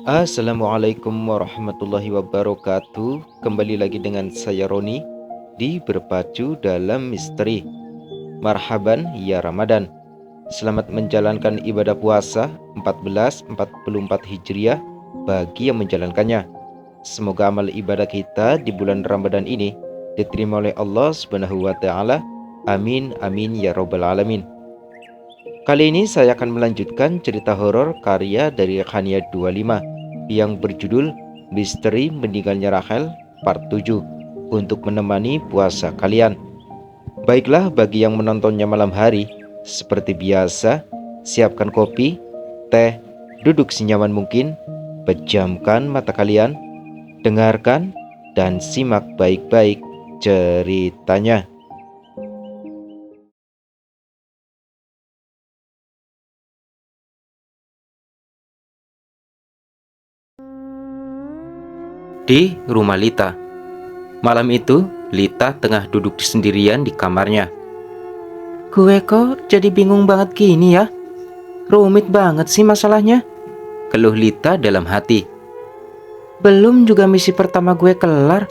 Assalamualaikum warahmatullahi wabarakatuh. Kembali lagi dengan saya Roni di Berpacu dalam Misteri. Marhaban ya Ramadan. Selamat menjalankan ibadah puasa 1444 Hijriah bagi yang menjalankannya. Semoga amal ibadah kita di bulan Ramadan ini diterima oleh Allah Subhanahu wa taala. Amin amin ya rabbal alamin. Kali ini saya akan melanjutkan cerita horor karya dari Khania 25 yang berjudul Misteri Meninggalnya Rachel Part 7 untuk menemani puasa kalian. Baiklah, bagi yang menontonnya malam hari, seperti biasa, siapkan kopi, teh, duduk senyaman mungkin, pejamkan mata kalian, dengarkan, dan simak baik-baik ceritanya. Di rumah Lita. Malam itu, Lita tengah duduk sendirian di kamarnya. Gue kok jadi bingung banget gini ya? Rumit banget sih masalahnya. Keluh Lita dalam hati. Belum juga misi pertama gue kelar.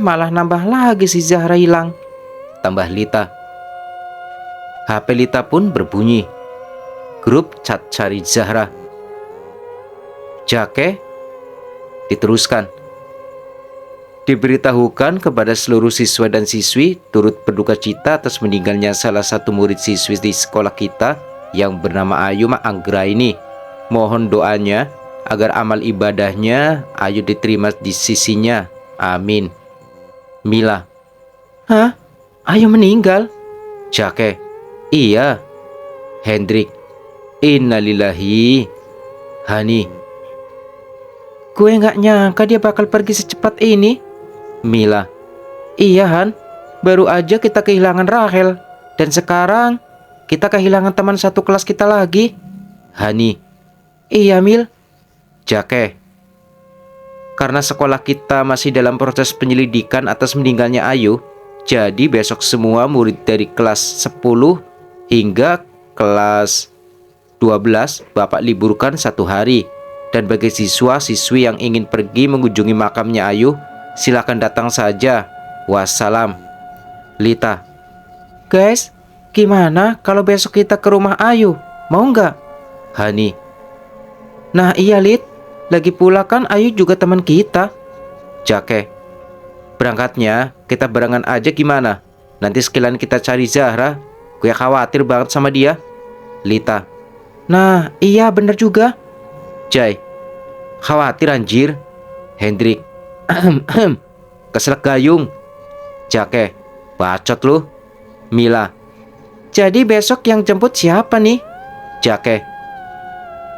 Malah nambah lagi si Zahra hilang. Tambah Lita. HP Lita pun berbunyi. Grup chat cari Zahra. Jake diteruskan. Diberitahukan kepada seluruh siswa dan siswi turut berduka cita atas meninggalnya salah satu murid siswi di sekolah kita yang bernama Ayu Anggraini. Mohon doanya agar amal ibadahnya Ayu diterima di sisinya. Amin. Mila. Hah? Ayo meninggal? Jake. Iya. Hendrik. Innalillahi. Hani. Gue gak nyangka dia bakal pergi secepat ini. Mila. Iya Han, baru aja kita kehilangan Rachel. Dan sekarang kita kehilangan teman satu kelas kita lagi. Hani. Iya Mil. Jake. Karena sekolah kita masih dalam proses penyelidikan atas meninggalnya Ayu, jadi besok semua murid dari kelas 10 hingga kelas 12 Bapak liburkan 1 hari. Dan bagi siswa-siswi yang ingin pergi mengunjungi makamnya Ayu, silakan datang saja. Wassalam. Lita. Guys, gimana kalau besok kita ke rumah Ayu? Mau nggak? Hani. Nah iya Lid, lagi pula kan Ayu juga teman kita. Jake. Berangkatnya kita barengan aja gimana? Nanti sekalian kita cari Zahra. Gue khawatir banget sama dia. Lita. Nah iya bener juga. Jai. Khawatir anjir. Hendrik. Keselak gayung. Jake. Bacot lu. Mila. Jadi besok yang jemput siapa nih? Jake.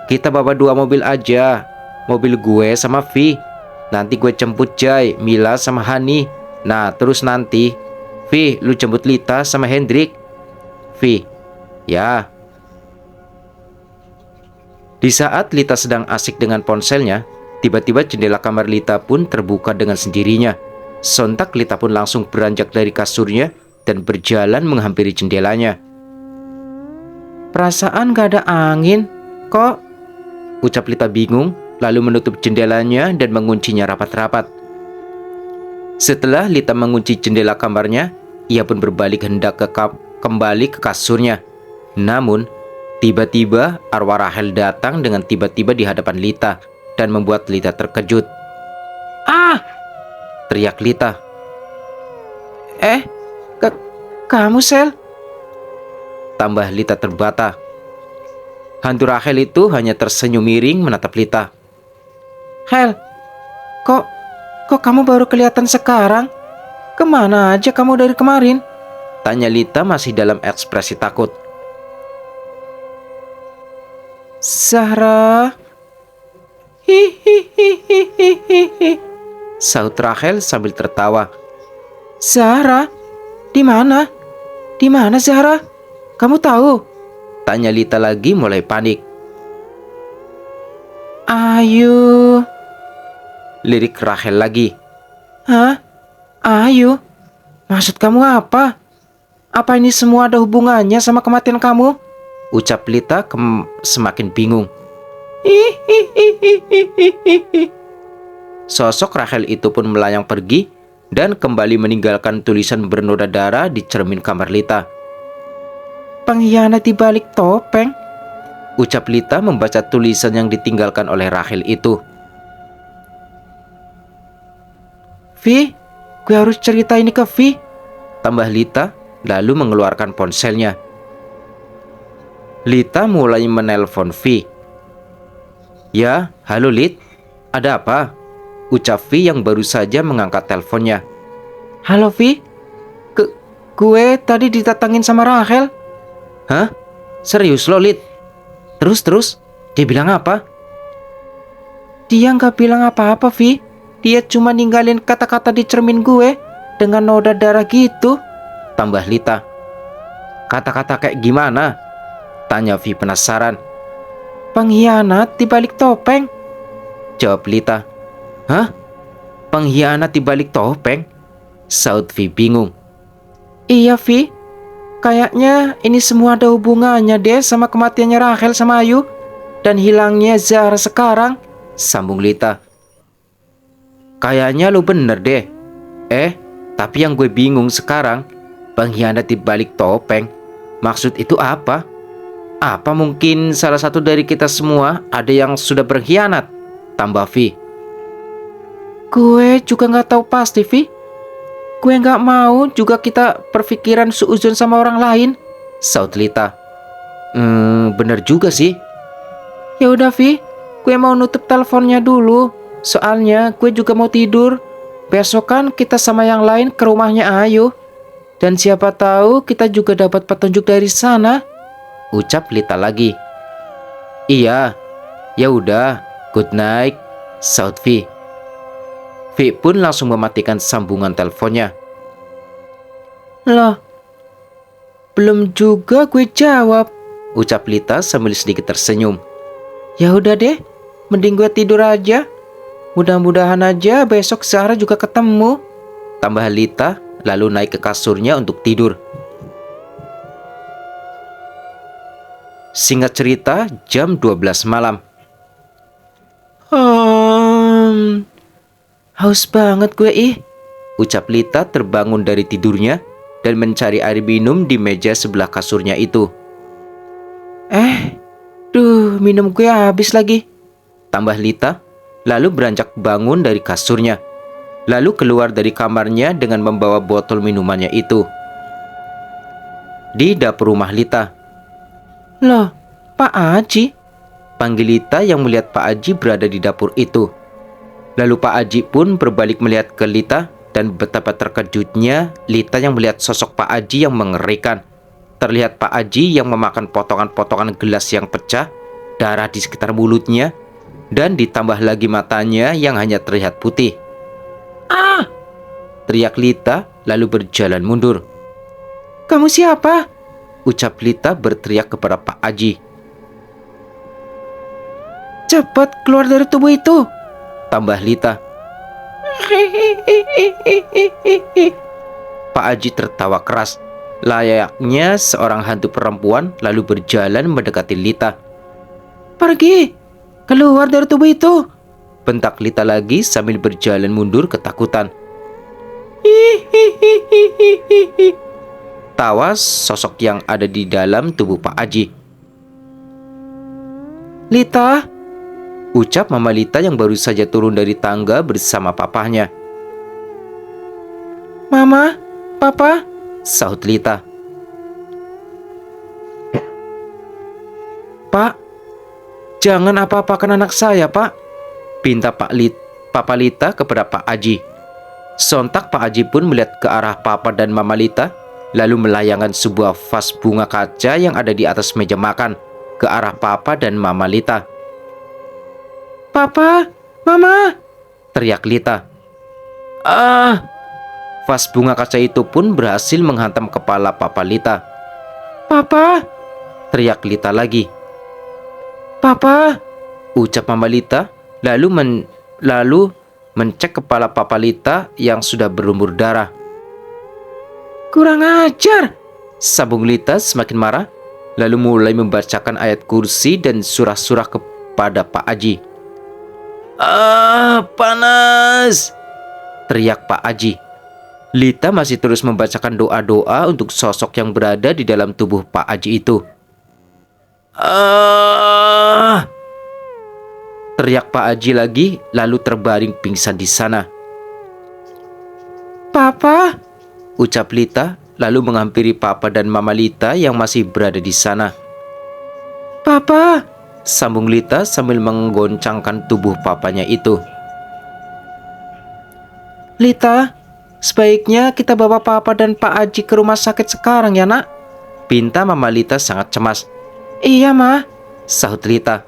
Kita bawa 2 mobil aja. Mobil gue sama Vi. Nanti gue jemput Jai, Mila sama Hani. Nah terus nanti Vi, lu jemput Lita sama Hendrik. Vi. Ya. Di saat Lita sedang asik dengan ponselnya, tiba-tiba jendela kamar Lita pun terbuka dengan sendirinya. Sontak Lita pun langsung beranjak dari kasurnya dan berjalan menghampiri jendelanya. Perasaan gak ada angin. Kok? Ucap Lita bingung, lalu menutup jendelanya dan menguncinya rapat-rapat. Setelah Lita mengunci jendela kamarnya, ia pun berbalik hendak kembali ke kasurnya. Namun, tiba-tiba arwah Rachel datang dengan tiba-tiba di hadapan Lita dan membuat Lita terkejut. Ah! Teriak Lita. Kamu Sel? Tambah Lita terbata. Hantu Rachel itu hanya tersenyum miring menatap Lita. Hel, kok kamu baru kelihatan sekarang? Kemana aja kamu dari kemarin? Tanya Lita masih dalam ekspresi takut. Zahra. Hihihihihihi. Sahut Rachel sambil tertawa. Zahra? Di mana? Di mana Zahra? Kamu tahu? Tanya Lita lagi mulai panik. Ayu. Lirik Rachel lagi. Hah? Ayu? Maksud kamu apa? Apa ini semua ada hubungannya sama kematian kamu? Ucap Lita semakin bingung. Sosok Rachel itu pun melayang pergi dan kembali meninggalkan tulisan bernoda darah di cermin kamar Lita. "Pengkhianat di balik topeng," ucap Lita membaca tulisan yang ditinggalkan oleh Rachel itu. "Vi, gue harus cerita ini ke Vi," tambah Lita lalu mengeluarkan ponselnya. Lita mulai menelpon Vi. "Ya, halo Lit, ada apa?" ucap Vi yang baru saja mengangkat teleponnya. "Halo Vi, gue tadi ditatangin sama Rachel." "Hah? Serius lo Lit? Terus, dia bilang apa?" "Dia nggak bilang apa-apa Vi, dia cuma ninggalin kata-kata di cermin gue dengan noda darah gitu," tambah Lita. "Kata-kata kayak gimana?" tanya Vi penasaran. "Pengkhianat di balik topeng," jawab Lita. "Hah? Pengkhianat di balik topeng?" saut Vi bingung. "Iya Vi, kayaknya ini semua ada hubungannya deh sama kematiannya Rachel sama Ayu dan hilangnya Zahra sekarang," sambung Lita. "Kayaknya lu bener deh. Tapi yang gue bingung sekarang, pengkhianat di balik topeng, maksud itu apa? Apa mungkin salah satu dari kita semua ada yang sudah berkhianat?" tambah Vi. "Gue juga nggak tahu pasti Vi. Gue nggak mau juga kita berpikiran suuzon sama orang lain," saut Lita. Bener juga sih. "Ya udah Vi, gue mau nutup teleponnya dulu. Soalnya gue juga mau tidur. Besok kan kita sama yang lain ke rumahnya Ayu. Dan siapa tahu kita juga dapat petunjuk dari sana," ucap Lita lagi. "Iya, ya udah, good night," saut Vi. Vi pun langsung mematikan sambungan teleponnya. "Loh, belum juga gue jawab," ucap Lita sambil sedikit tersenyum. "Ya udah deh, mending gue tidur aja. Mudah-mudahan aja besok Zahra juga ketemu," tambah Lita lalu naik ke kasurnya untuk tidur. Singkat cerita, jam 12 malam. "Haus banget gue ucap Lita terbangun dari tidurnya dan mencari air minum di meja sebelah kasurnya itu. Minum gue habis lagi," tambah Lita lalu beranjak bangun dari kasurnya, lalu keluar dari kamarnya dengan membawa botol minumannya itu. Di dapur rumah Lita. "Loh, Pak Aji," panggil Lita yang melihat Pak Aji berada di dapur itu. Lalu Pak Aji pun berbalik melihat ke Lita dan betapa terkejutnya Lita yang melihat sosok Pak Aji yang mengerikan. Terlihat Pak Aji yang memakan potongan-potongan gelas yang pecah, darah di sekitar mulutnya, dan ditambah lagi matanya yang hanya terlihat putih. "Ah!" teriak Lita lalu berjalan mundur. "Kamu siapa?" ucap Lita berteriak kepada Pak Aji. "Cepat keluar dari tubuh itu," tambah Lita. Pak Aji tertawa keras, layaknya seorang hantu perempuan, lalu berjalan mendekati Lita. "Pergi, keluar dari tubuh itu," bentak Lita lagi sambil berjalan mundur ketakutan. Tawa sosok yang ada di dalam tubuh Pak Aji. "Lita," ucap Mama Lita yang baru saja turun dari tangga bersama papahnya. "Mama, Papa," sahut Lita. "Pak, jangan apa-apakan anak saya, Pak," pinta Papa Lita kepada Pak Aji. Sontak Pak Aji pun melihat ke arah Papa dan Mama Lita, lalu melayangkan sebuah vas bunga kaca yang ada di atas meja makan ke arah Papa dan Mama Lita. "Papa, Mama!" teriak Lita. Vas bunga kaca itu pun berhasil menghantam kepala Papa Lita. "Papa!" teriak Lita lagi. "Papa!" ucap Mama Lita lalu mencek kepala Papa Lita yang sudah berlumur darah. "Kurang ajar!" sambung Lita semakin marah, lalu mulai membacakan ayat kursi dan surah-surah kepada Pak Aji. "Ah, panas!" teriak Pak Aji. Lita masih terus membacakan doa-doa untuk sosok yang berada di dalam tubuh Pak Aji itu. "Ah!" teriak Pak Aji lagi, lalu terbaring pingsan di sana. "Papa!" ucap Lita, lalu menghampiri Papa dan Mama Lita yang masih berada di sana. "Papa!" sambung Lita sambil menggoncangkan tubuh papanya itu. "Lita, sebaiknya kita bawa Papa dan Pak Aji ke rumah sakit sekarang ya, Nak?" pinta Mama Lita sangat cemas. "Iya, Ma," sahut Lita.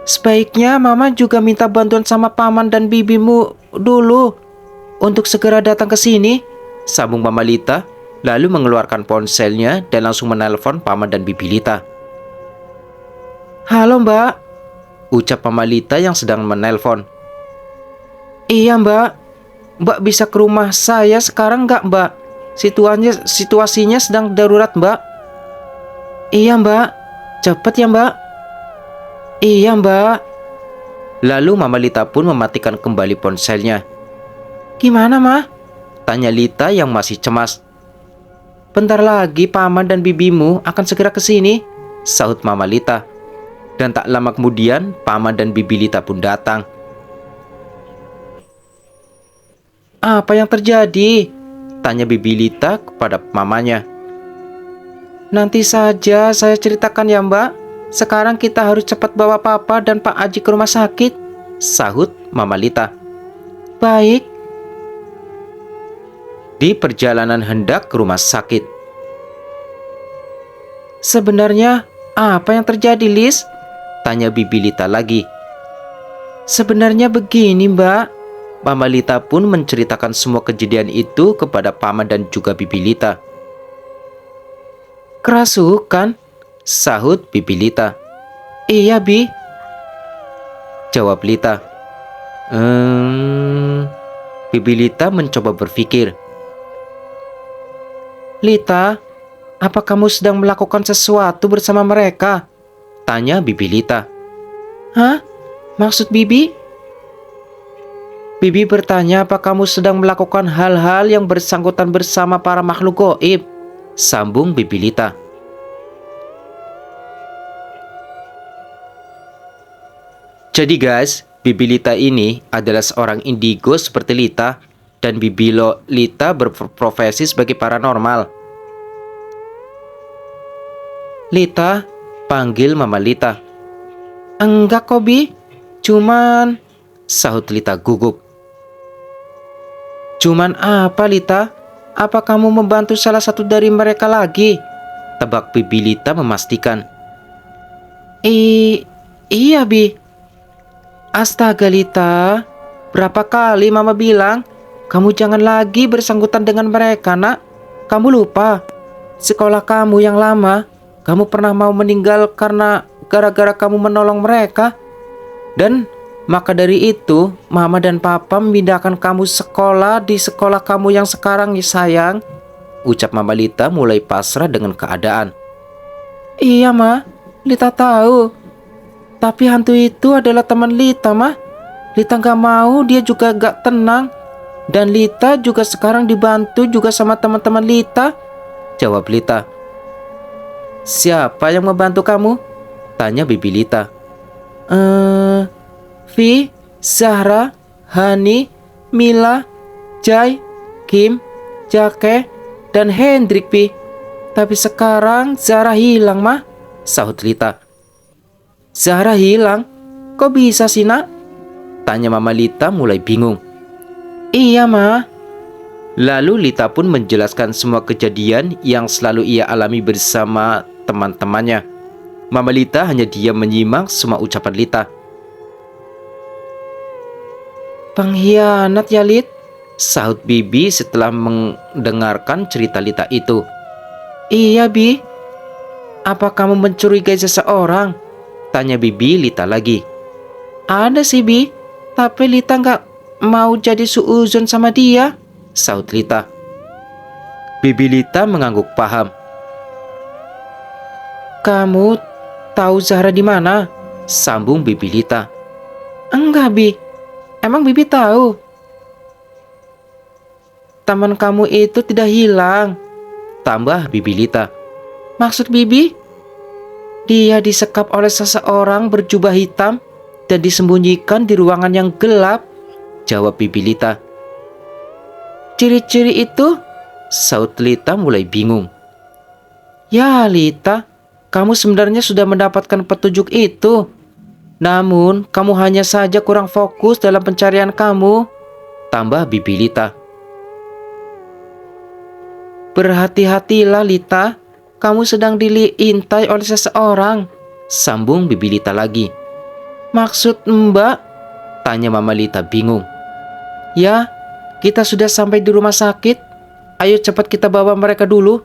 "Sebaiknya Mama juga minta bantuan sama paman dan bibimu dulu untuk segera datang ke sini," sambung Mama Lita, lalu mengeluarkan ponselnya dan langsung menelpon paman dan bibi Lita. "Halo, Mbak," ucap Mama Lita yang sedang menelpon. "Iya, Mbak. Mbak bisa ke rumah saya sekarang nggak, Mbak? Situasinya sedang darurat, Mbak." "Iya, Mbak. Cepet ya, Mbak." "Iya, Mbak." Lalu Mama Lita pun mematikan kembali ponselnya. "Gimana, Ma?" tanya Lita yang masih cemas. "Bentar lagi paman dan bibimu akan segera ke sini," sahut Mama Lita. Dan tak lama kemudian paman dan bibi Lita pun datang. "Apa yang terjadi?" tanya bibi Lita kepada mamanya. "Nanti saja saya ceritakan ya, Mbak. Sekarang kita harus cepat bawa Papa dan Pak Aji ke rumah sakit," sahut Mama Lita. "Baik." Di perjalanan hendak ke rumah sakit. "Sebenarnya apa yang terjadi, Lis?" tanya bibi Lita lagi. "Sebenarnya begini, Mbak." Mama Lita pun menceritakan semua kejadian itu kepada paman dan juga bibi Lita. "Kerasukan?" sahut bibi Lita. "Iya, Bi," jawab Lita. Bibi Lita mencoba berpikir. "Lita, apa kamu sedang melakukan sesuatu bersama mereka?" tanya bibi Lita. "Hah? Maksud Bibi?" "Bibi bertanya apa kamu sedang melakukan hal-hal yang bersangkutan bersama para makhluk gaib," sambung bibi Lita. Jadi guys, bibi Lita ini adalah seorang indigo seperti Lita, dan bibi Lita berprofesi sebagai paranormal. "Lita," panggil Mama Lita. "Enggak kok, Bi. Cuman," sahut Lita gugup. "Cuman apa, Lita? Apa kamu membantu salah satu dari mereka lagi?" tebak bibi Lita memastikan. Iya, Bi." "Astaga, Lita. Berapa kali Mama bilang, kamu jangan lagi bersangkutan dengan mereka, Nak. Kamu lupa, sekolah kamu yang lama, kamu pernah mau meninggal karena gara-gara kamu menolong mereka. Dan maka dari itu, Mama dan Papa memindahkan kamu sekolah di sekolah kamu yang sekarang, ya sayang," ucap Mama Lita mulai pasrah dengan keadaan. "Iya, Ma. Lita tahu. Tapi hantu itu adalah teman Lita, Ma. Lita gak mau, dia juga gak tenang. Dan Lita juga sekarang dibantu juga sama teman-teman Lita," jawab Lita. "Siapa yang membantu kamu?" tanya bibi Lita. Vi, Zahra, Hani, Mila, Jai, Kim, Jake, dan Hendrik, Bi. Tapi sekarang Zahra hilang, Ma," sahut Lita. "Zahra hilang? Kok bisa sih, Nak?" tanya Mama Lita mulai bingung. "Iya, Ma." Lalu Lita pun menjelaskan semua kejadian yang selalu ia alami bersama teman-temannya. Mama Lita hanya diam menyimak semua ucapan Lita. "Pengkhianat ya, Lit," sahut Bibi setelah mendengarkan cerita Lita itu. "Iya, Bi. Apa kamu mencurigai seseorang?" tanya Bibi Lita lagi. "Ada sih, Bi. Tapi Lita nggak mau jadi suuzon sama dia," sahut Lita. Bibi Lita mengangguk paham. "Kamu tahu Zahra di mana?" sambung Bibi Lita. Enggak, Bi. Emang Bibi tahu? Teman kamu itu tidak hilang, tambah Bibi Lita. Maksud Bibi? Dia disekap oleh seseorang berjubah hitam dan disembunyikan di ruangan yang gelap, jawab Bibi Lita. Ciri-ciri itu? Saud Lita mulai bingung. Ya Lita, kamu sebenarnya sudah mendapatkan petunjuk itu. Namun, kamu hanya saja kurang fokus dalam pencarian kamu, tambah Bibi Lita. Berhati-hatilah Lita, kamu sedang diintai oleh seseorang, sambung Bibi Lita lagi. Maksud Mbak? Tanya Mama Lita bingung. Ya, kita sudah sampai di rumah sakit. Ayo cepat kita bawa mereka dulu,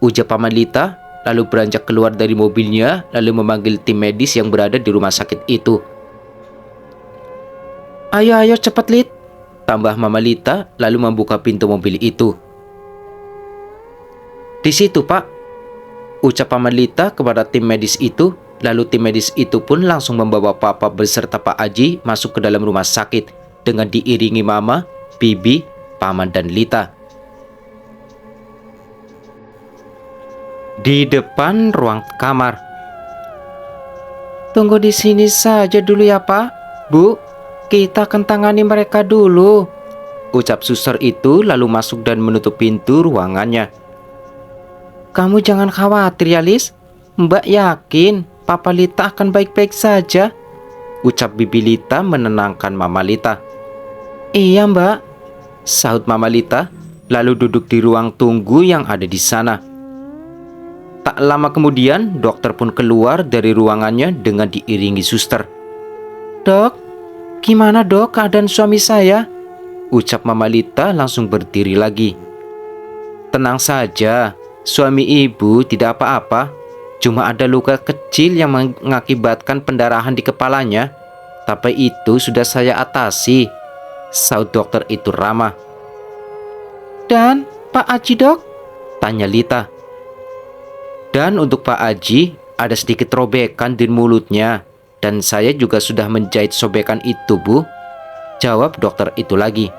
ujar Paman Lita, lalu beranjak keluar dari mobilnya, lalu memanggil tim medis yang berada di rumah sakit itu. Ayo cepat Lit, tambah Mama Lita, lalu membuka pintu mobil itu. Di situ Pak, ucap Paman Lita kepada tim medis itu, lalu tim medis itu pun langsung membawa Papa beserta Pak Aji masuk ke dalam rumah sakit dengan diiringi Mama, Bibi, Paman dan Lita. Di depan ruang kamar. Tunggu di sini saja dulu ya Pak, Bu. Kita akan tangani mereka dulu, ucap suster itu lalu masuk dan menutup pintu ruangannya. Kamu jangan khawatir ya Lis. Mbak yakin Papa Lita akan baik-baik saja, ucap Bibi Lita menenangkan Mama Lita. Iya Mbak, sahut Mama Lita lalu duduk di ruang tunggu yang ada di sana. Tak lama kemudian, dokter pun keluar dari ruangannya dengan diiringi suster. Dok, gimana dok keadaan suami saya? Ucap Mama Lita langsung berdiri lagi. Tenang saja, suami ibu tidak apa-apa. Cuma ada luka kecil yang mengakibatkan pendarahan di kepalanya. Tapi itu sudah saya atasi, sahut dokter itu ramah. Dan Pak Aji dok? Tanya Lita. Dan untuk Pak Aji, ada sedikit robekan di mulutnya. Dan saya juga sudah menjahit sobekan itu, Bu, jawab dokter itu lagi.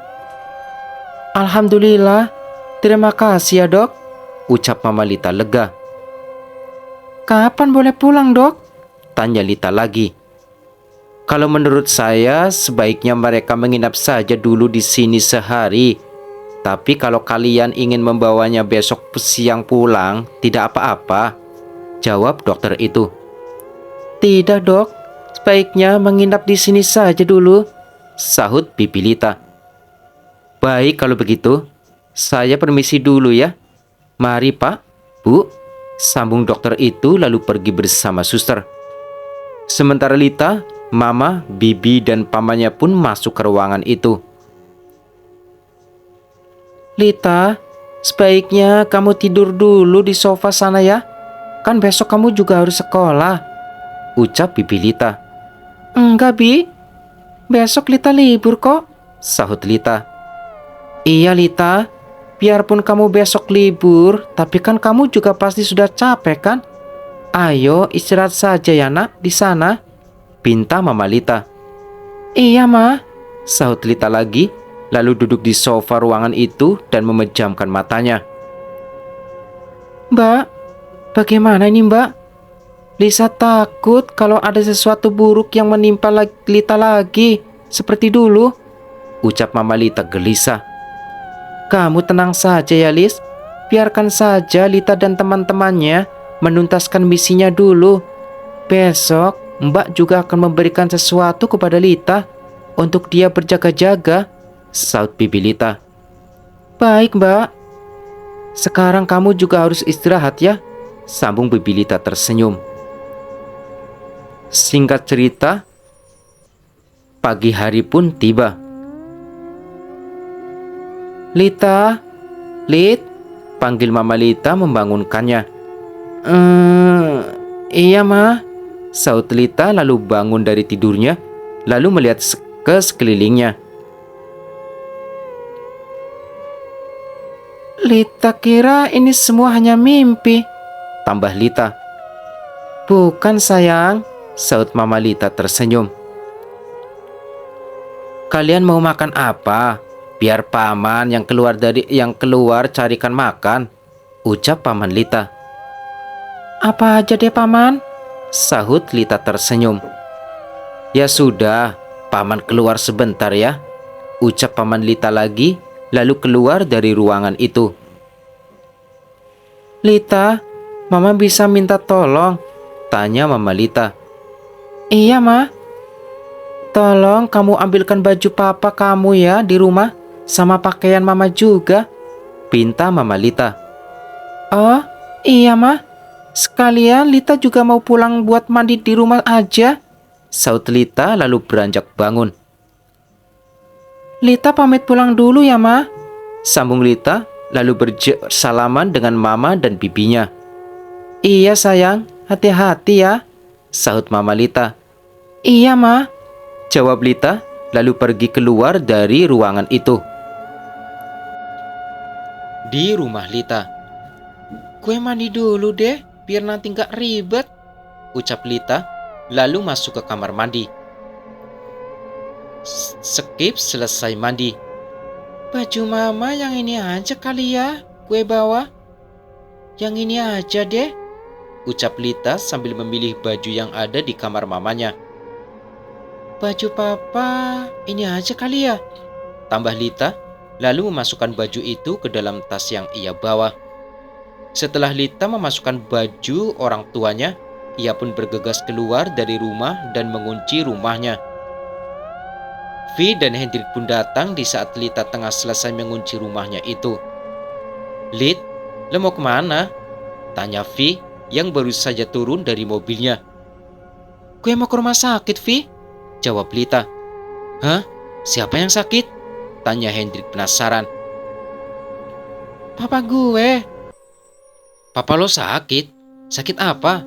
Alhamdulillah, terima kasih ya dok, ucap Mama Lita lega. Kapan boleh pulang dok? Tanya Lita lagi. Kalau menurut saya, sebaiknya mereka menginap saja dulu di sini sehari. Tapi kalau kalian ingin membawanya besok siang pulang, tidak apa-apa, jawab dokter itu. Tidak dok, sebaiknya menginap di sini saja dulu, sahut Bibi Lita. Baik kalau begitu, saya permisi dulu ya. Mari Pak, Bu, sambung dokter itu lalu pergi bersama suster. Sementara Lita, Mama, Bibi dan pamannya pun masuk ke ruangan itu. Lita, sebaiknya kamu tidur dulu di sofa sana ya. Kan besok kamu juga harus sekolah, ucap Bibi Lita. Enggak Bi, besok Lita libur kok, sahut Lita. Iya Lita, biarpun kamu besok libur, tapi kan kamu juga pasti sudah capek kan? Ayo istirahat saja ya nak di sana, pinta Mama Lita. Iya Ma, sahut Lita lagi, lalu duduk di sofa ruangan itu dan memejamkan matanya. Mbak, bagaimana ini Mbak? Lisa takut kalau ada sesuatu buruk yang menimpa Lita lagi, seperti dulu, ucap Mama Lita gelisah. Kamu tenang saja ya Lis, biarkan saja Lita dan teman-temannya menuntaskan misinya dulu. Besok Mbak juga akan memberikan sesuatu kepada Lita untuk dia berjaga-jaga, sahut Bibi Lita. Baik Mbak, sekarang kamu juga harus istirahat ya, sambung Bibi Lita tersenyum. Singkat cerita, pagi hari pun tiba. Lita, Lit, panggil Mama Lita membangunkannya. Iya Ma, sahut Lita lalu bangun dari tidurnya, lalu melihat ke sekelilingnya. Lita kira ini semua hanya mimpi, tambah Lita. Bukan sayang, Saut Mama Lita tersenyum. Kalian mau makan apa? Biar paman yang keluar carikan makan, ucap Paman Lita. Apa aja deh paman, sahut Lita tersenyum. Ya sudah, paman keluar sebentar ya, ucap Paman Lita lagi, lalu keluar dari ruangan itu. Lita, mama bisa minta tolong? Tanya Mama Lita. Iya ma. Tolong kamu ambilkan baju papa kamu ya di rumah, sama pakaian mama juga, pinta Mama Lita. Oh iya ma, sekalian Lita juga mau pulang buat mandi di rumah aja, saut Lita lalu beranjak bangun. Lita pamit pulang dulu ya ma, sambung Lita lalu bersalaman dengan mama dan bibinya. Iya sayang, hati-hati ya, sahut Mama Lita. Iya ma, jawab Lita lalu pergi keluar dari ruangan itu. Di rumah Lita. Gue mandi dulu deh, biar nanti gak ribet, ucap Lita lalu masuk ke kamar mandi. Skip selesai mandi. Baju mama yang ini aja kali ya, gue bawa. Yang ini aja deh, ucap Lita sambil memilih baju yang ada di kamar mamanya. Baju papa ini aja kali ya, tambah Lita lalu memasukkan baju itu ke dalam tas yang ia bawa. Setelah Lita memasukkan baju orang tuanya, ia pun bergegas keluar dari rumah dan mengunci rumahnya. Vi dan Hendrik pun datang di saat Lita tengah selesai mengunci rumahnya itu. Lit, lo mau kemana? Tanya Vi yang baru saja turun dari mobilnya. Gue mau ke rumah sakit, Vi, jawab Lita. Hah? Siapa yang sakit? Tanya Hendrik penasaran. Papa gue. Papa lo sakit? Sakit apa?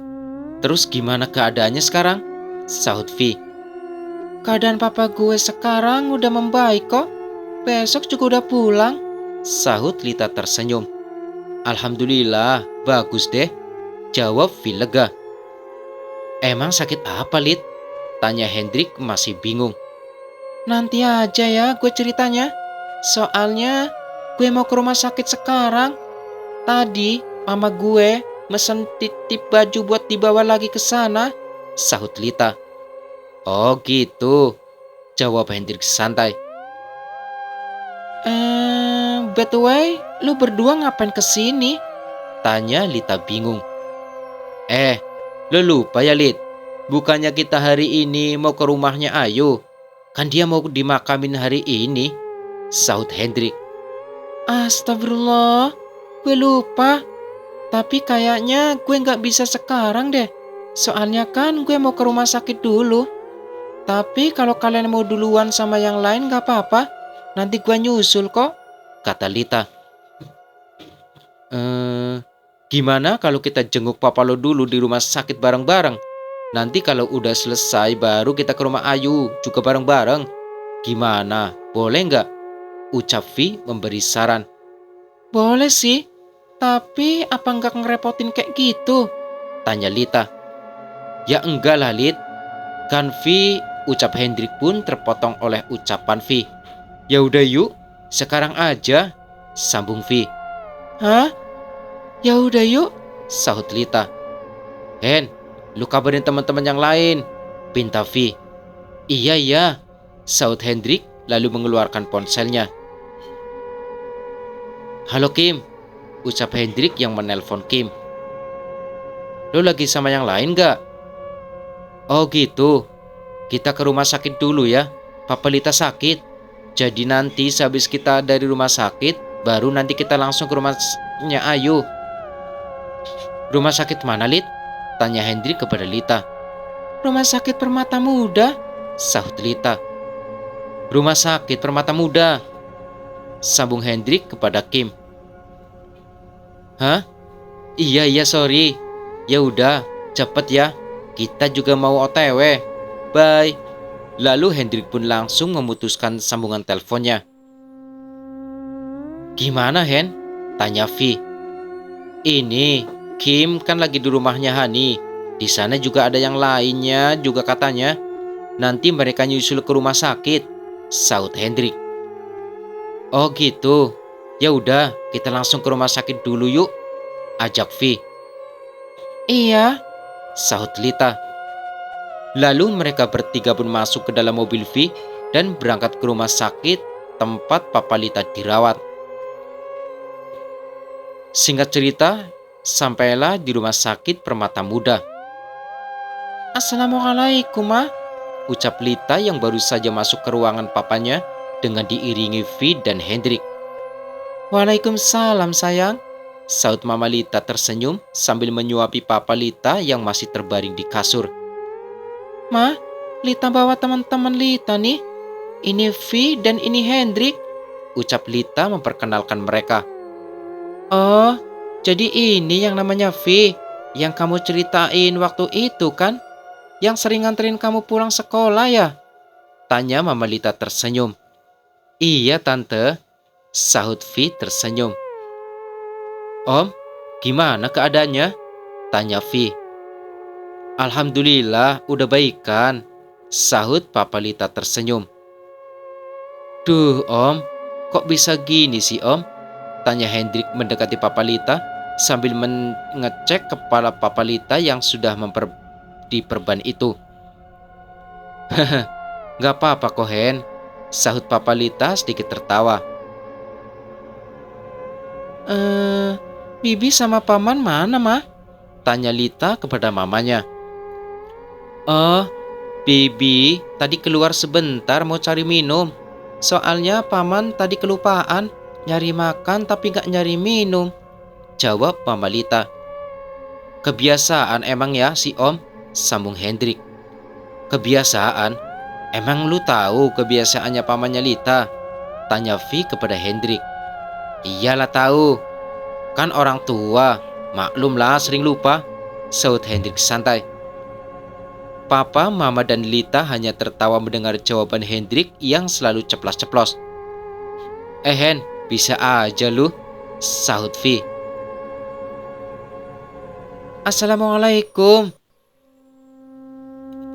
Terus gimana keadaannya sekarang? Sahut Vi. Keadaan papa gue sekarang udah membaik kok. Besok juga udah pulang, sahut Lita tersenyum. Alhamdulillah, bagus deh, jawab Vi lega. Emang sakit apa, Lit? Tanya Hendrik masih bingung. Nanti aja ya gue ceritanya. Soalnya gue mau ke rumah sakit sekarang. Tadi mama gue mesen titip baju buat dibawa lagi ke sana, sahut Lita. Oh gitu, jawab Hendrik santai. By the way, lu berdua ngapain kesini? Tanya Lita bingung. Lu lupa ya Lit? Bukannya kita hari ini mau ke rumahnya Ayu? Kan dia mau dimakamin hari ini, sahut Hendrik. Astagfirullah, gue lupa. Tapi kayaknya gue gak bisa sekarang deh. Soalnya kan gue mau ke rumah sakit dulu. Tapi kalau kalian mau duluan sama yang lain gak apa-apa. Nanti gue nyusul kok, kata Lita. Gimana kalau kita jenguk papa lo dulu di rumah sakit bareng-bareng? Nanti kalau udah selesai baru kita ke rumah Ayu juga bareng-bareng. Gimana? Boleh nggak? Ucap Vi memberi saran. Boleh sih, tapi apa nggak ngerepotin kayak gitu? Tanya Lita. Ya enggak lah Lit. Kan Vi, ucap Hendrik pun terpotong oleh ucapan Vi. Ya udah yuk, sekarang aja, sambung Vi. Hah? Ya udah yuk, sahut Lita. Hen, lu kabarin teman-teman yang lain, pinta Vi. Iya, sahut Hendrik lalu mengeluarkan ponselnya. Halo Kim, ucap Hendrik yang menelpon Kim. Lu lagi sama yang lain gak? Oh gitu, kita ke rumah sakit dulu ya, Papa Lita sakit. Jadi nanti sehabis kita dari rumah sakit, baru nanti kita langsung ke rumahnya Ayu. Rumah sakit mana Lit? Tanya Hendrik kepada Lita. Rumah sakit Permata Muda, sahut Lita. Rumah sakit Permata Muda, sambung Hendrik kepada Kim. Hah? Iya sorry. Ya udah, cepet ya. Kita juga mau OTW. Bye. Lalu Hendrik pun langsung memutuskan sambungan teleponnya. Gimana Hen? Tanya Vi. Ini Kim kan lagi di rumahnya Hani. Di sana juga ada yang lainnya juga katanya. Nanti mereka nyusul ke rumah sakit, sahut Hendrik. Oh gitu. Ya udah, kita langsung ke rumah sakit dulu yuk, ajak Vi. Iya, sahut Lita. Lalu mereka bertiga pun masuk ke dalam mobil Vi dan berangkat ke rumah sakit tempat Papa Lita dirawat. Singkat cerita, sampailah di rumah sakit Permata Muda. Assalamualaikum, Ma, ucap Lita yang baru saja masuk ke ruangan papanya dengan diiringi Vi dan Hendrik. Waalaikumsalam sayang, sahut Mama Lita tersenyum sambil menyuapi Papa Lita yang masih terbaring di kasur. Ma, Lita bawa teman-teman Lita nih. Ini Vi dan ini Hendrik, ucap Lita memperkenalkan mereka. Oh, jadi ini yang namanya Vi, yang kamu ceritain waktu itu kan? Yang sering nganterin kamu pulang sekolah ya? Tanya Mama Lita tersenyum. Iya tante, sahut Vi tersenyum. Om, gimana keadaannya? Tanya Vi. Alhamdulillah udah baikan, sahut Papa Lita tersenyum. Duh Om, kok bisa gini sih Om? Tanya Hendrik mendekati Papa Lita sambil mengecek kepala Papa Lita yang sudah diperban itu. Hehe, gak apa-apa kok Hen, sahut Papa Lita sedikit tertawa. Bibi sama Paman mana, Ma? Tanya Lita kepada mamanya. Oh, Bibi tadi keluar sebentar mau cari minum. Soalnya Paman tadi kelupaan nyari makan tapi gak nyari minum, jawab Mama Lita. Kebiasaan emang ya si Om, sambung Hendrik. Kebiasaan? Emang lu tahu kebiasaannya pamannya Lita? Tanya Vi kepada Hendrik. Iyalah tahu, kan orang tua, maklumlah sering lupa, sahut Hendrik santai. Papa, Mama, dan Lita hanya tertawa mendengar jawaban Hendrik yang selalu ceplas-ceplos. Hen, bisa aja lu, sahut Vi. Assalamualaikum.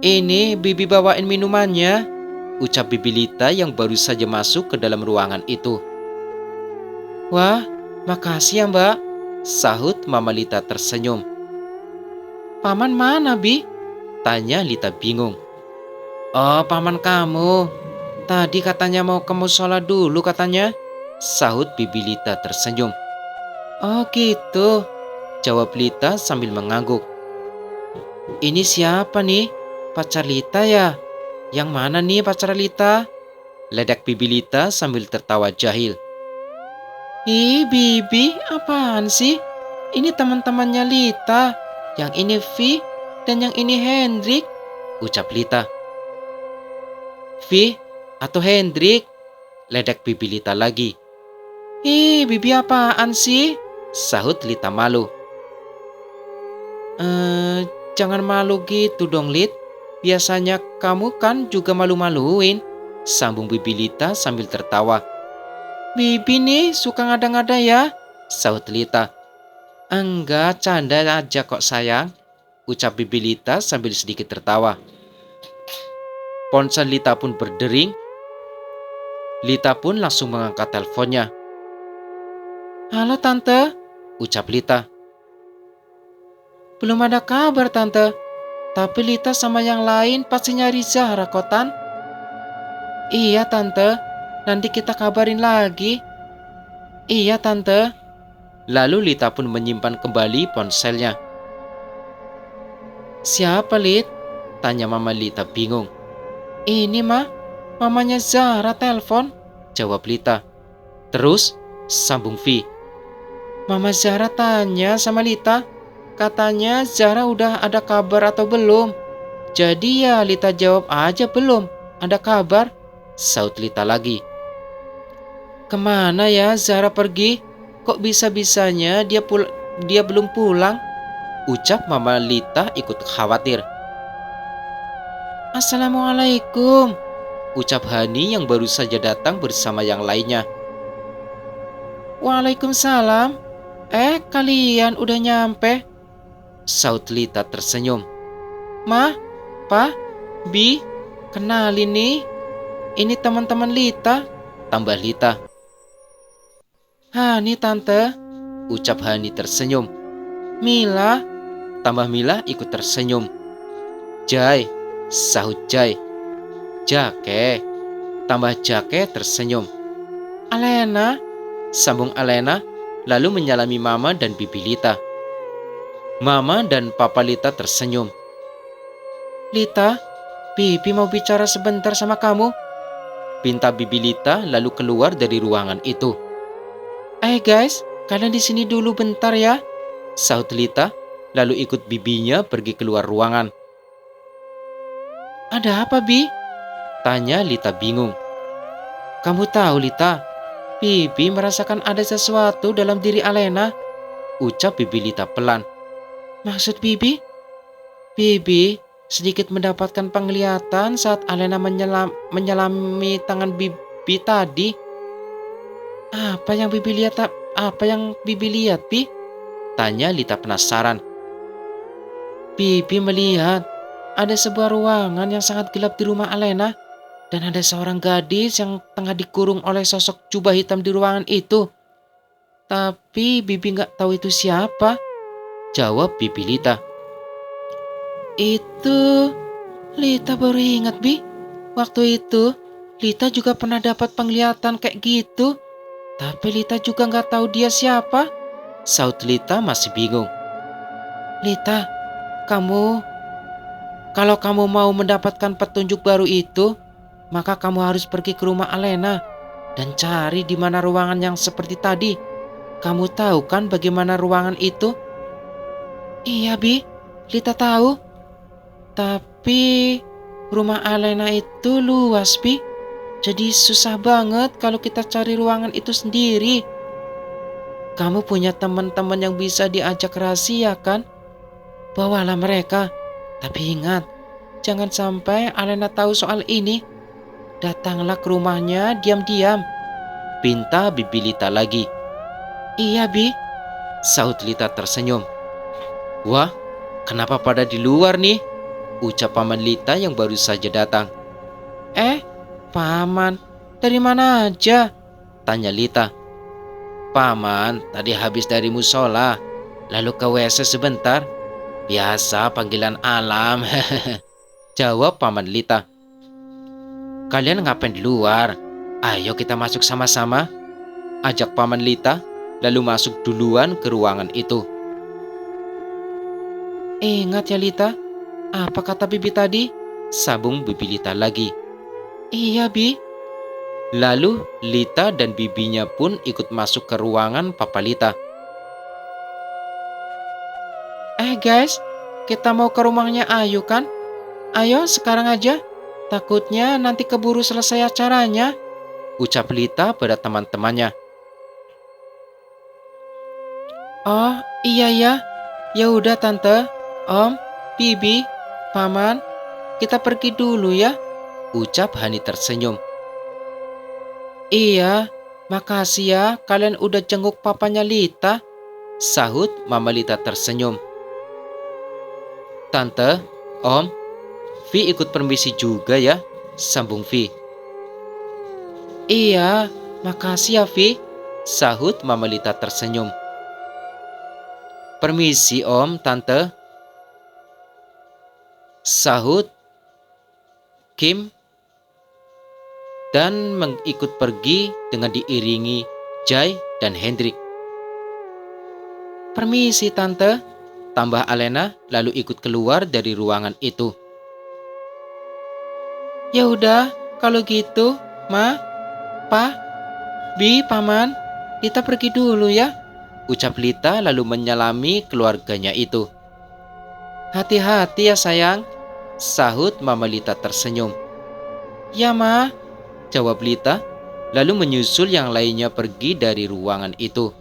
Ini Bibi bawain minumannya, ucap Bibi Lita yang baru saja masuk ke dalam ruangan itu. Wah, makasih ya Mbak, sahut Mama Lita tersenyum. Paman mana, Bi? Tanya Lita bingung. Oh, paman kamu. Tadi katanya mau ke musola dulu katanya, sahut Bibi Lita tersenyum. Oh gitu, jawab Lita sambil mengangguk. Ini siapa nih? Pacar Lita ya? Yang mana nih pacar Lita? Ledak Bibi Lita sambil tertawa jahil. Ih Bibi, apaan sih? Ini teman-temannya Lita. Yang ini Vi dan yang ini Hendrik, ucap Lita. Vi atau Hendrik? Ledak Bibi Lita lagi. Ih Bibi apaan sih? Sahut Lita malu. Jangan malu gitu dong Lit. Biasanya kamu kan juga malu-maluin, sambung Bibi Lita sambil tertawa. Bibi nih suka ngada-ngada ya, sahut Lita. Enggak, canda aja kok sayang, ucap Bibi Lita sambil sedikit tertawa. Ponsel Lita pun berdering. Lita pun langsung mengangkat teleponnya. Halo Tante, ucap Lita. Belum ada kabar Tante, tapi Lita sama yang lain pasti nyari Zahra Kotan. Iya Tante, nanti kita kabarin lagi. Iya Tante. Lalu Lita pun menyimpan kembali ponselnya. Siapa Lit? Tanya Mama Lita bingung. Ini mah, mamanya Zahra telepon, jawab Lita. Terus sambung Vi. Mama Zahra tanya sama Lita, katanya Zahra udah ada kabar atau belum. Jadi ya Lita jawab aja belum ada kabar, saut Lita lagi. Kemana ya Zahra pergi? Kok bisa-bisanya dia belum pulang? Ucap Mama Lita ikut khawatir. Assalamualaikum, ucap Hani yang baru saja datang bersama yang lainnya. Waalaikumsalam. Kalian udah nyampe? Saut Lita tersenyum. Ma, Pa, Bi, kenalin nih. Ini teman-teman Lita, tambah Lita. Hani tante, ucap Hani tersenyum. Mila, tambah Mila ikut tersenyum. Jai, sahut Jai. Jake, tambah Jake tersenyum. Alena, sambung Alena, lalu menyalami Mama dan Bibi Lita. Mama dan Papa Lita tersenyum. Lita, Bibi mau bicara sebentar sama kamu, pinta Bibi Lita lalu keluar dari ruangan itu. Guys, kalian di sini dulu bentar ya, sahut Lita, lalu ikut bibinya pergi keluar ruangan. Ada apa, Bi? Tanya Lita bingung. Kamu tahu, Lita, Bibi merasakan ada sesuatu dalam diri Alena, ucap Bibi Lita pelan. Maksud Bibi? Bibi sedikit mendapatkan penglihatan saat Alena menyelami tangan Bibi tadi. Apa yang Bibi lihat? Apa yang Bibi lihat, Bi? Tanya Lita penasaran. Bibi melihat ada sebuah ruangan yang sangat gelap di rumah Alena dan ada seorang gadis yang tengah dikurung oleh sosok jubah hitam di ruangan itu. Tapi Bibi nggak tahu itu siapa, jawab Bibi Lita. Itu Lita baru ingat, Bi. Waktu itu Lita juga pernah dapat penglihatan kayak gitu. Tapi Lita juga nggak tahu dia siapa, saut Lita masih bingung. Lita, kalau kamu mau mendapatkan petunjuk baru itu, maka kamu harus pergi ke rumah Alena dan cari di mana ruangan yang seperti tadi. Kamu tahu kan bagaimana ruangan itu? Iya, Bi, Lita tahu. Tapi rumah Alena itu luas, Bi. Jadi susah banget kalau kita cari ruangan itu sendiri. Kamu punya teman-teman yang bisa diajak rahasia kan? Bawalah mereka. Tapi ingat, jangan sampai Alena tahu soal ini. Datanglah ke rumahnya diam-diam, pinta Bibi Lita lagi. Iya, Bi, saut Lita tersenyum. Wah, kenapa pada di luar nih? Ucap Paman Lita yang baru saja datang. Paman, dari mana aja? Tanya Lita. Paman, tadi habis dari musola, lalu ke WC sebentar. Biasa panggilan alam, jawab Paman Lita. Kalian ngapain di luar? Ayo kita masuk sama-sama, ajak Paman Lita, lalu masuk duluan ke ruangan itu. Ingat ya Lita, apa kata Bibi tadi? Sambung Bibi Lita lagi. Iya, Bi. Lalu Lita dan bibinya pun ikut masuk ke ruangan Papa Lita. Guys, kita mau ke rumahnya Ayu kan? Ayo sekarang aja, takutnya nanti keburu selesai acaranya, ucap Lita pada teman-temannya. Oh iya ya, ya udah Tante, Om, Bibi, Paman, kita pergi dulu ya, ucap Hani tersenyum. Iya, makasih ya kalian udah jenguk papanya Lita, sahut Mama Lita tersenyum. Tante, Om, Vi ikut permisi juga ya, sambung Vi. Iya, makasih ya Vi, sahut Mama Lita tersenyum. Permisi Om, Tante, sahut Kim dan mengikut pergi dengan diiringi Jai dan Hendrik. Permisi Tante, tambah Alena lalu ikut keluar dari ruangan itu. Ya udah, kalau gitu, Ma, Pa, Bi, Paman, kita pergi dulu ya, ucap Lita lalu menyalami keluarganya itu. Hati-hati ya sayang, sahut Mama Lita tersenyum. Ya Ma, jawab Lita, lalu menyusul yang lainnya pergi dari ruangan itu.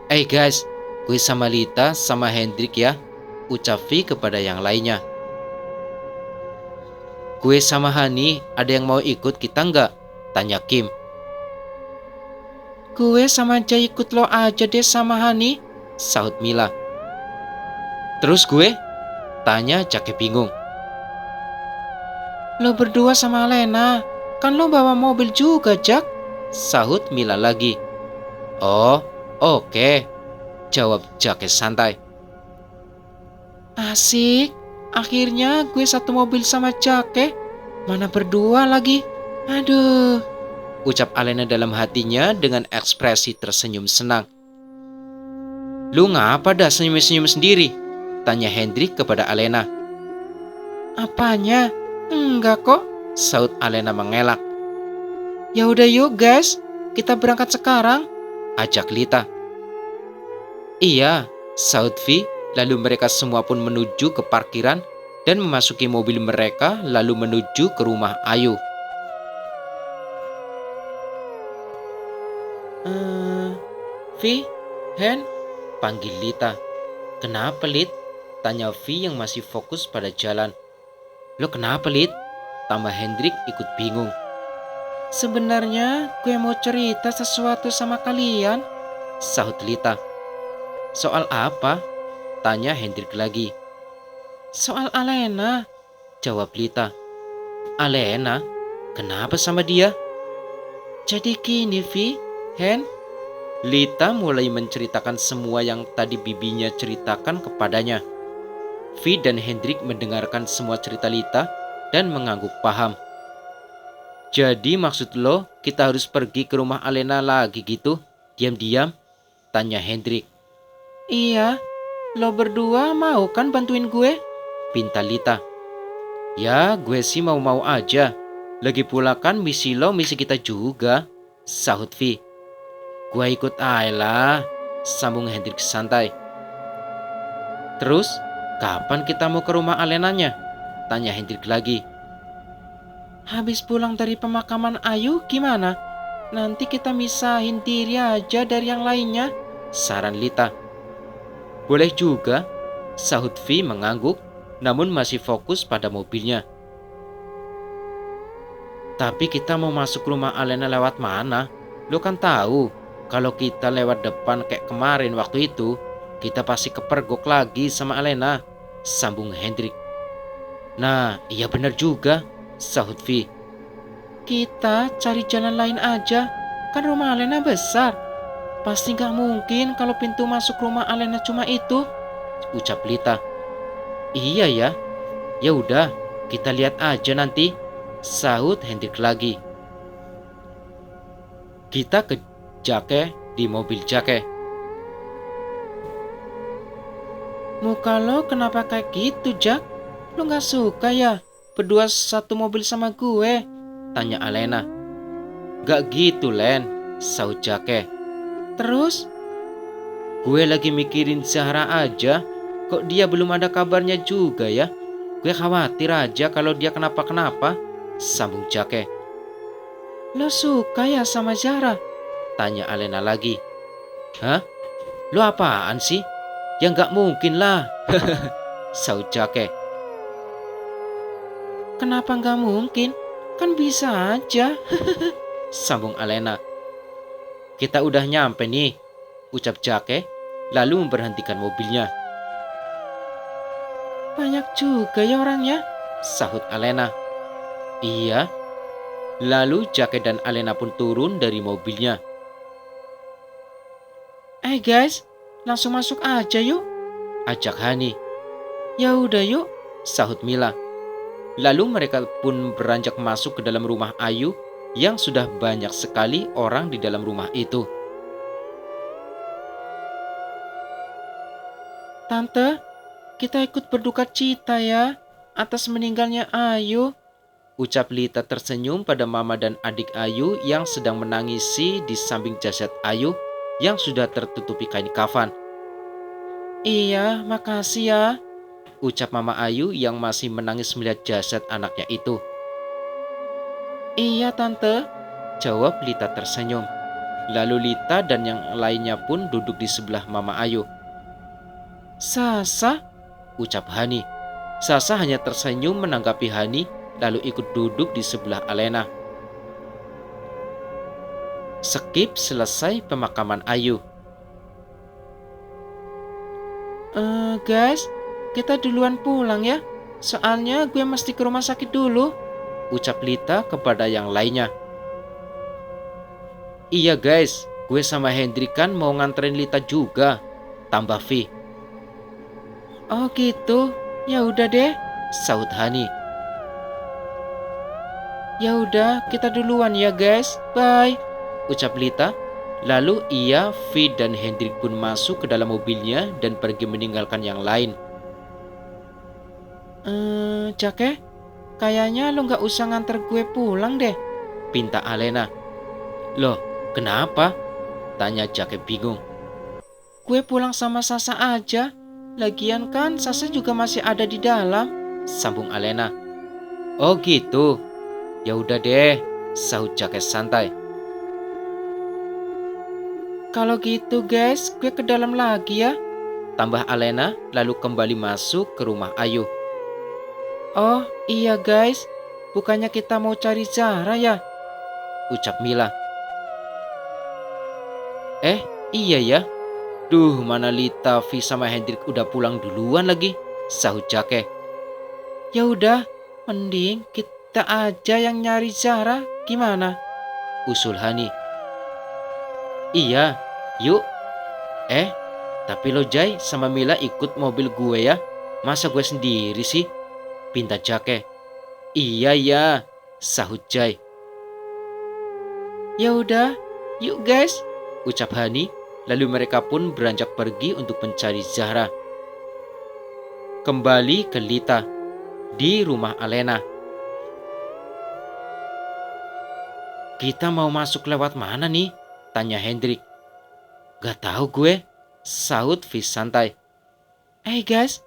Guys, gue sama Lita sama Hendrik ya, ucap Vi kepada yang lainnya. Gue sama Hani, ada yang mau ikut kita nggak? Tanya Kim. Gue sama Jai ikut lo aja deh sama Hani, sahut Mila. Terus gue? Tanya Jake bingung. Lo berdua sama Alena, kan lo bawa mobil juga, Jak? Sahut Mila lagi. Oh, oke, jawab Jake santai. Asik, akhirnya gue satu mobil sama Jake. Mana berdua lagi? Aduh, ucap Alena dalam hatinya dengan ekspresi tersenyum senang. Lu ngapa dah senyum-senyum sendiri? Tanya Hendrik kepada Alena. Apanya? Enggak kok, saut Alena mengelak. Ya udah yuk guys, kita berangkat sekarang, ajak Lita. Iya, saut Vi, lalu mereka semua pun menuju ke parkiran dan memasuki mobil mereka lalu menuju ke rumah Ayu. Vi, Hen, panggil Lita. Kenapa, Lit? Tanya Vi yang masih fokus pada jalan. Lo kenapa, Lit? Tambah Hendrik ikut bingung. Sebenarnya gue mau cerita sesuatu sama kalian, sahut Lita. Soal apa? Tanya Hendrik lagi. Soal Alena, jawab Lita. Alena? Kenapa sama dia? Jadi gini, Vi, Hen. Lita mulai menceritakan semua yang tadi bibinya ceritakan kepadanya. Vi dan Hendrik mendengarkan semua cerita Lita dan mengangguk paham. Jadi maksud lo kita harus pergi ke rumah Alena lagi gitu? Diam-diam? Tanya Hendrik. Iya, lo berdua mau kan bantuin gue? Pinta Lita. Ya gue sih mau-mau aja. Lagi pula kan misi lo misi kita juga, sahut Vi. Gua ikut Ayla, sambung Hendrik santai. Terus, kapan kita mau ke rumah Alenanya? Tanya Hendrik lagi. Habis pulang dari pemakaman Ayu gimana? Nanti kita misahin diri aja dari yang lainnya, saran Lita. Boleh juga, sahut Vi mengangguk, namun masih fokus pada mobilnya. Tapi kita mau masuk rumah Alena lewat mana? Lo kan tahu. Kalau kita lewat depan kayak kemarin waktu itu, kita pasti kepergok lagi sama Alena, sambung Hendrik. Nah, iya benar juga, sahut Vi. Kita cari jalan lain aja, kan rumah Alena besar. Pasti gak mungkin kalau pintu masuk rumah Alena cuma itu, ucap Lita. Iya ya, ya udah, kita lihat aja nanti, sahut Hendrik lagi. Kita ke Jake di mobil Jake. Muka lo kenapa kayak gitu, Jak? Lo gak suka ya berdua satu mobil sama gue? Tanya Alena. Gak gitu, Len, sahut Jake. Terus? Gue lagi mikirin Zahra aja. Kok dia belum ada kabarnya juga ya? Gue khawatir aja kalau dia kenapa-kenapa, sambung Jake. Lo suka ya sama Zahra? Tanya Alena lagi. Hah? Lo apaan sih? Ya nggak mungkin lah. Sahut Jake. Kenapa nggak mungkin? Kan bisa aja. Sambung Alena. Kita udah nyampe nih, ucap Jake, lalu memberhentikan mobilnya. Banyak juga ya orangnya, sahut Alena. Iya. Lalu Jake dan Alena pun turun dari mobilnya. Guys, langsung masuk aja yuk, ajak Hani. Ya udah yuk, sahut Mila. Lalu mereka pun beranjak masuk ke dalam rumah Ayu yang sudah banyak sekali orang di dalam rumah itu. Tante, kita ikut berduka cita ya atas meninggalnya Ayu, ucap Lita tersenyum pada mama dan adik Ayu yang sedang menangisi di samping jasad Ayu yang sudah tertutupi kain kafan. Iya, makasih ya, ucap mama Ayu yang masih menangis melihat jasad anaknya itu. Iya tante, jawab Lita tersenyum. Lalu Lita dan yang lainnya pun duduk di sebelah mama Ayu. Sasa, ucap Hani. Sasa hanya tersenyum menanggapi Hani lalu ikut duduk di sebelah Alena. Skip selesai pemakaman Ayu. Guys, kita duluan pulang ya. Soalnya gue mesti ke rumah sakit dulu, ucap Lita kepada yang lainnya. Iya guys, gue sama Hendrik kan mau nganterin Lita juga, tambah Vi. Oh gitu, ya udah deh, sahut Hani. Ya udah, kita duluan ya guys, bye, ucap Lita. Lalu ia, Vi dan Hendrik pun masuk ke dalam mobilnya dan pergi meninggalkan yang lain. Jake, kayaknya lo gak usah nganter gue pulang deh, pinta Alena. Loh, kenapa? Tanya Jake bingung. Gue pulang sama Sasa aja. Lagian kan Sasa juga masih ada di dalam, sambung Alena. Oh gitu. Ya udah deh, sahut Jake santai. Kalau gitu guys, gue ke dalam lagi ya, tambah Alena lalu kembali masuk ke rumah Ayu. Oh iya guys, bukannya kita mau cari Zara ya, ucap Mila. Iya ya. Duh, mana Lita, Vi sama Hendrik udah pulang duluan lagi, sahut Jake. Ya udah, mending kita aja yang nyari Zara, gimana? Usul Hani. Iya, yuk. Tapi lo Jai sama Mila ikut mobil gue ya. Masa gue sendiri sih? Pinta Jake. Iya ya, sahut Jai. Ya udah, yuk guys, ucap Hani. Lalu mereka pun beranjak pergi untuk mencari Zahra. Kembali ke Lita di rumah Alena. Kita mau masuk lewat mana nih? Tanya Hendrik. Gak tahu gue, sahut Vi santai. Guys,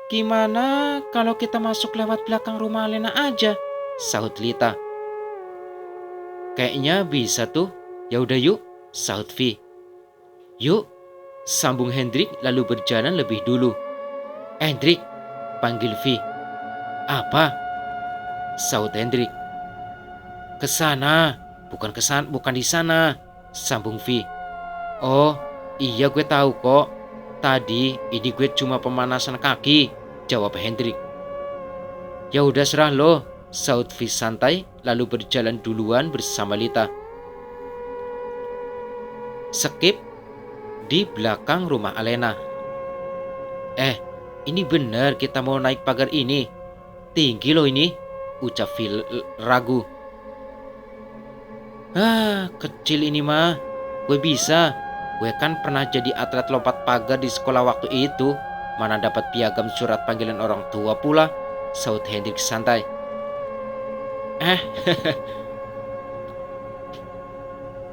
gimana kalau kita masuk lewat belakang rumah Alena aja? Sahut Lita. Kayaknya bisa tuh. Ya udah yuk, sahut Vi. Yuk, sambung Hendrik lalu berjalan lebih dulu. Hendrik, panggil Vi. Apa? Sahut Hendrik. Kesana, bukan di sana, sambung Vi. Oh, iya gue tahu kok. Tadi ini gue cuma pemanasan kaki, jawab Hendrik. Ya udah serah lo, sahut Vi santai lalu berjalan duluan bersama Lita. Skip di belakang rumah Alena. Ini bener kita mau naik pagar ini. Tinggi loh ini, ucap Vi ragu. Kecil ini mah. Gue bisa. Gue kan pernah jadi atlet lompat pagar di sekolah waktu itu. Mana dapat piagam surat panggilan orang tua pula, sahut Hendrik santai.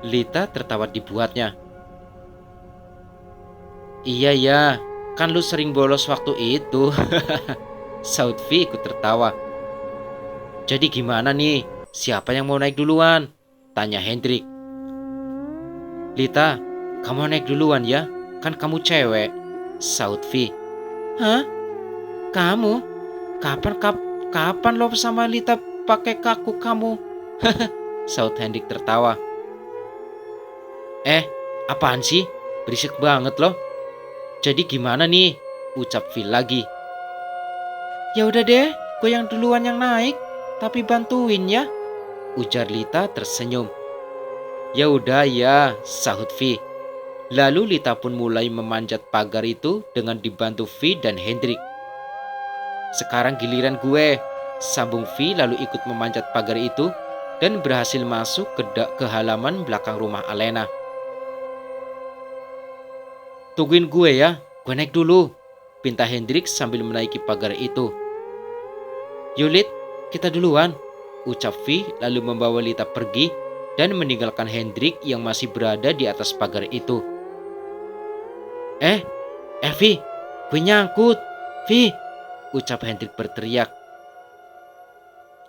Lita tertawa dibuatnya. Iya ya, kan lu sering bolos waktu itu, sahut Vi ikut tertawa. Jadi gimana nih, siapa yang mau naik duluan? Tanya Hendrik. Lita, kamu naik duluan ya, kan kamu cewek, sahut Vi. Hah? Kamu? Kapan lo sama Lita pakai kaku kamu? Sahut Hendrik tertawa. Apaan sih? Berisik banget loh. Jadi gimana nih? Ucap Vi lagi. Ya udah deh, gue yang duluan yang naik, tapi bantuin ya, ujar Lita tersenyum. Ya udah ya, sahut Vi. Lalu Lita pun mulai memanjat pagar itu dengan dibantu Vi dan Hendrik. Sekarang giliran gue, sambung Vi lalu ikut memanjat pagar itu dan berhasil masuk ke halaman belakang rumah Alena. Tungguin gue ya, gue naik dulu, pinta Hendrik sambil menaiki pagar itu. Yulit, kita duluan, ucap Vi lalu membawa Lita pergi dan meninggalkan Hendrik yang masih berada di atas pagar itu. Vi, gue nyangkut, Vi, ucap Hendrik berteriak.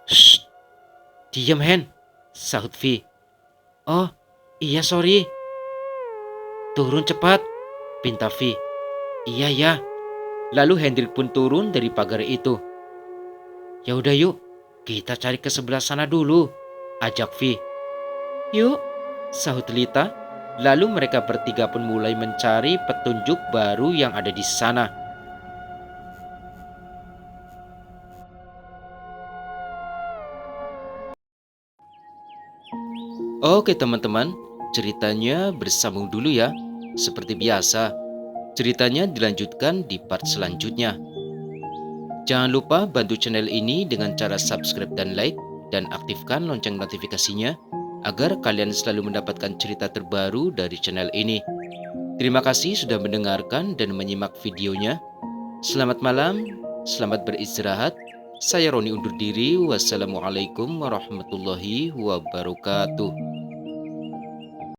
Shh, diam Hen, sahut Vi. Oh, iya sorry. Turun cepat, pinta Vi. Iya ya. Lalu Hendrik pun turun dari pagar itu. Ya udah yuk, kita cari ke sebelah sana dulu, ajak Vi. Yuk, sahut Lita. Lalu mereka bertiga pun mulai mencari petunjuk baru yang ada di sana. Oke teman-teman, ceritanya bersambung dulu ya. Seperti biasa, ceritanya dilanjutkan di part selanjutnya. Jangan lupa bantu channel ini dengan cara subscribe dan like, dan aktifkan lonceng notifikasinya agar kalian selalu mendapatkan cerita terbaru dari channel ini. Terima kasih sudah mendengarkan dan menyimak videonya. Selamat malam, selamat beristirahat. Saya Roni undur diri. Wassalamualaikum warahmatullahi wabarakatuh.